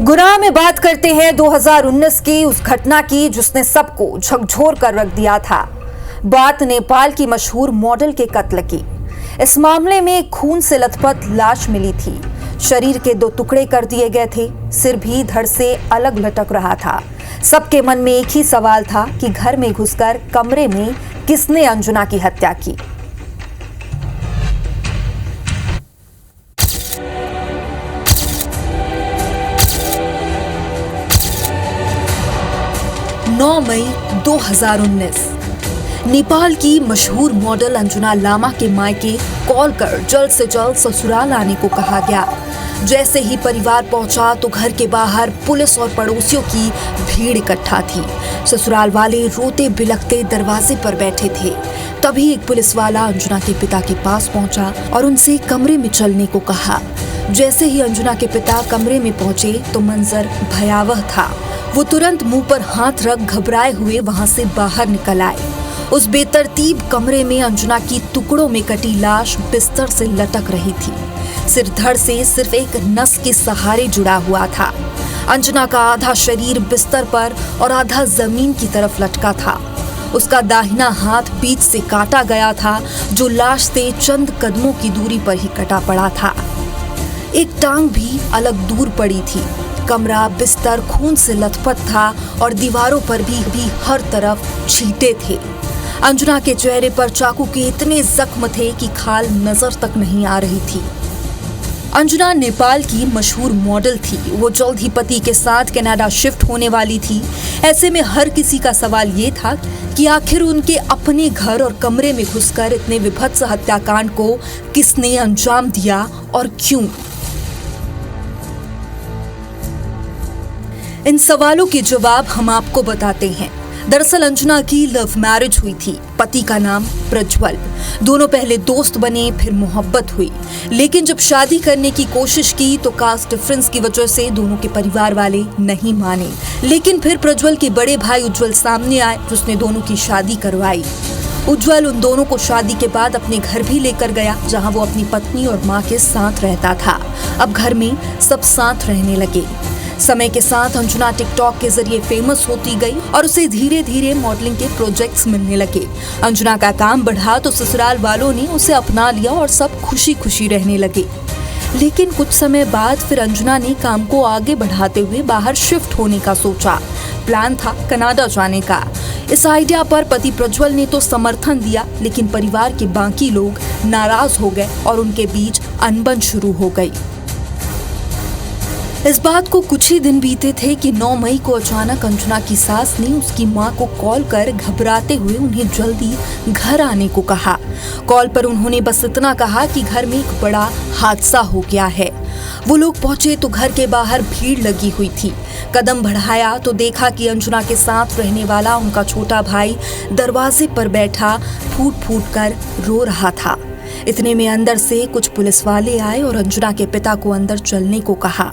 गुनाह में बात करते हैं 2019 की उस घटना की जिसने सबको झकझोर कर रख दिया था। बात नेपाल की मशहूर मॉडल के कत्ल की। इस मामले में खून से लथपथ लाश मिली थी। शरीर के 2 टुकड़े कर दिए गए थे। सिर भी धड़ से अलग लटक रहा था। सबके मन में एक ही सवाल था कि घर में घुसकर कमरे में किसने अंजुना की हत्या की। मई 2019 नेपाल की मशहूर मॉडल अंजुना लामा के मायके कॉल कर जल्द से जल्द ससुराल आने को कहा गया। जैसे ही परिवार पहुंचा तो घर के बाहर पुलिस और पड़ोसियों की भीड़ इकट्ठा थी। ससुराल वाले रोते बिलखते दरवाजे पर बैठे थे। तभी एक पुलिस वाला अंजुना के पिता के पास पहुंचा और उनसे कमरे में चलने को कहा। जैसे ही अंजुना के पिता कमरे में पहुंचे तो मंजर भयावह था। वो तुरंत मुंह पर हाथ रख घबराए हुए वहां से बाहर निकल आए। उस बेतरतीब कमरे में अंजुना की टुकड़ों में कटी लाश बिस्तर से लटक रही थी। सिर धड़ से सिर्फ एक नस के सहारे जुड़ा हुआ था। अंजुना का आधा शरीर बिस्तर पर और आधा जमीन की तरफ लटका था। उसका दाहिना हाथ बीच से काटा गया था, जो लाश से चंद कदमों की दूरी पर ही कटा पड़ा था। एक टांग भी अलग दूर पड़ी थी। कमरा बिस्तर खून से लथपथ था और दीवारों पर भी हर तरफ छींटे थे। अंजुना के चेहरे पर चाकू के इतने जख्म थे कि खाल नजर तक नहीं आ रही थी। अंजुना नेपाल की मशहूर मॉडल थी। वो जल्द ही पति के साथ कनाडा शिफ्ट होने वाली थी। ऐसे में हर किसी का सवाल ये था कि आखिर उनके अपने घर और कमरे में घुसकर इतने विभत्स हत्याकांड को किसने अंजाम दिया और क्यों। इन सवालों के जवाब हम आपको बताते हैं। दरअसल अंजुना की लव मैरिज हुई थी। पति का नाम प्रज्वल। दोनों पहले दोस्त बने, फिर मोहब्बत हुई। लेकिन जब शादी करने की कोशिश की तो कास्ट डिफरेंस की वजह से दोनों के परिवार वाले नहीं माने। लेकिन फिर प्रज्वल के बड़े भाई उज्जवल सामने आए, जिसने दोनों की शादी करवाई। उज्जवल उन दोनों को शादी के बाद अपने घर भी लेकर गया, जहां वो अपनी पत्नी और मां के साथ रहता था। अब घर में सब साथ रहने लगे। समय के साथ अंजुना टिकटॉक के जरिए फेमस होती गई और उसे धीरे धीरे मॉडलिंग के प्रोजेक्ट्स मिलने लगे। अंजुना का काम बढ़ा तो ससुराल वालों ने उसे अपना लिया और सब खुशी खुशी रहने लगे। लेकिन कुछ समय बाद फिर अंजुना ने काम को आगे बढ़ाते हुए बाहर शिफ्ट होने का सोचा। प्लान था कनाडा जाने का। इस आइडिया पर पति प्रज्वल ने तो समर्थन दिया, लेकिन परिवार के बाकी लोग नाराज हो गए और उनके बीच अनबन शुरू हो गई। इस बात को कुछ ही दिन बीते थे कि 9 मई को अचानक अंजुना की सास ने उसकी मां को कॉल कर घबराते हुए उन्हें जल्दी घर आने को कहा। कॉल पर उन्होंने बस इतना कहा कि घर में एक बड़ा हादसा हो गया है। वो लोग पहुंचे तो घर के बाहर भीड़ लगी हुई थी। कदम बढ़ाया तो देखा कि अंजुना के साथ रहने वाला उनका छोटा भाई दरवाजे पर बैठा फूट फूट कर रो रहा था। इतने में अंदर से कुछ पुलिस वाले आए और अंजुना के पिता को अंदर चलने को कहा।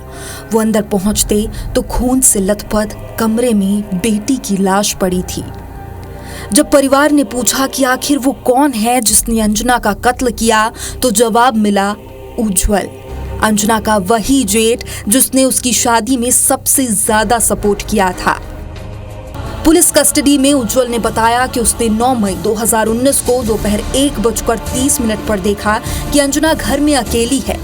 वो अंदर पहुंचते तो खून से लथपथ कमरे में बेटी की लाश पड़ी थी। जब परिवार ने पूछा कि आखिर वो कौन है जिसने अंजुना का कत्ल किया, तो जवाब मिला उज्जवल, अंजुना का वही जेठ जिसने उसकी शादी में सबसे ज्यादा सपोर्ट किया था। पुलिस कस्टडी में उज्जवल ने बताया कि उसने 9 मई 2019 को दोपहर 1:30 पर देखा कि अंजुना घर में अकेली है।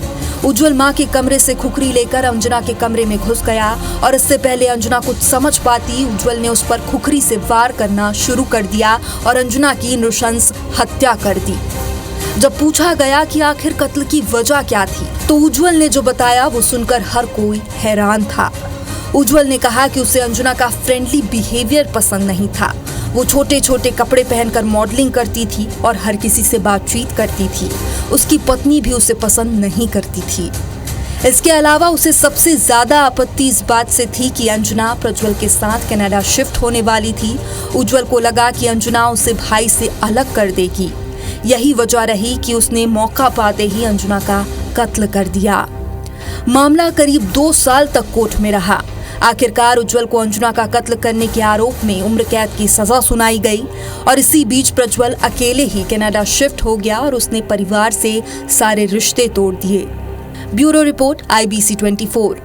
उज्जवल मां के कमरे से खुखरी लेकर अंजुना के कमरे में घुस गया और इससे पहले अंजुना कुछ समझ पाती, उज्जवल ने उस पर खुखरी से वार करना शुरू कर दिया और अंजुना की नृशंस हत्या कर दी। जब पूछा गया कि आखिर कत्ल की वजह क्या थी, तो उज्जवल ने जो बताया वो सुनकर हर कोई हैरान था। उज्जवल ने कहा कि उसे अंजुना का फ्रेंडली बिहेवियर पसंद नहीं था। वो छोटे छोटे कपड़े पहनकर मॉडलिंग करती थी और हर किसी से बातचीत करती थी। उसकी पत्नी भी उसे पसंद नहीं करती थी। इसके अलावा उसे सबसे ज्यादा आपत्ति इस बात से थी कि अंजुना प्रज्वल के साथ कनाडा शिफ्ट होने वाली थी। उज्जवल को लगा कि अंजुना उसे भाई से अलग कर देगी। यही वजह रही कि उसने मौका पाते ही अंजुना का कत्ल कर दिया। मामला करीब 2 साल तक कोर्ट में रहा। आखिरकार उज्जवल को अंजुना का कत्ल करने के आरोप में उम्र कैद की सजा सुनाई गई और इसी बीच प्रज्वल अकेले ही कनाडा शिफ्ट हो गया और उसने परिवार से सारे रिश्ते तोड़ दिए। Bureau report IBC 24।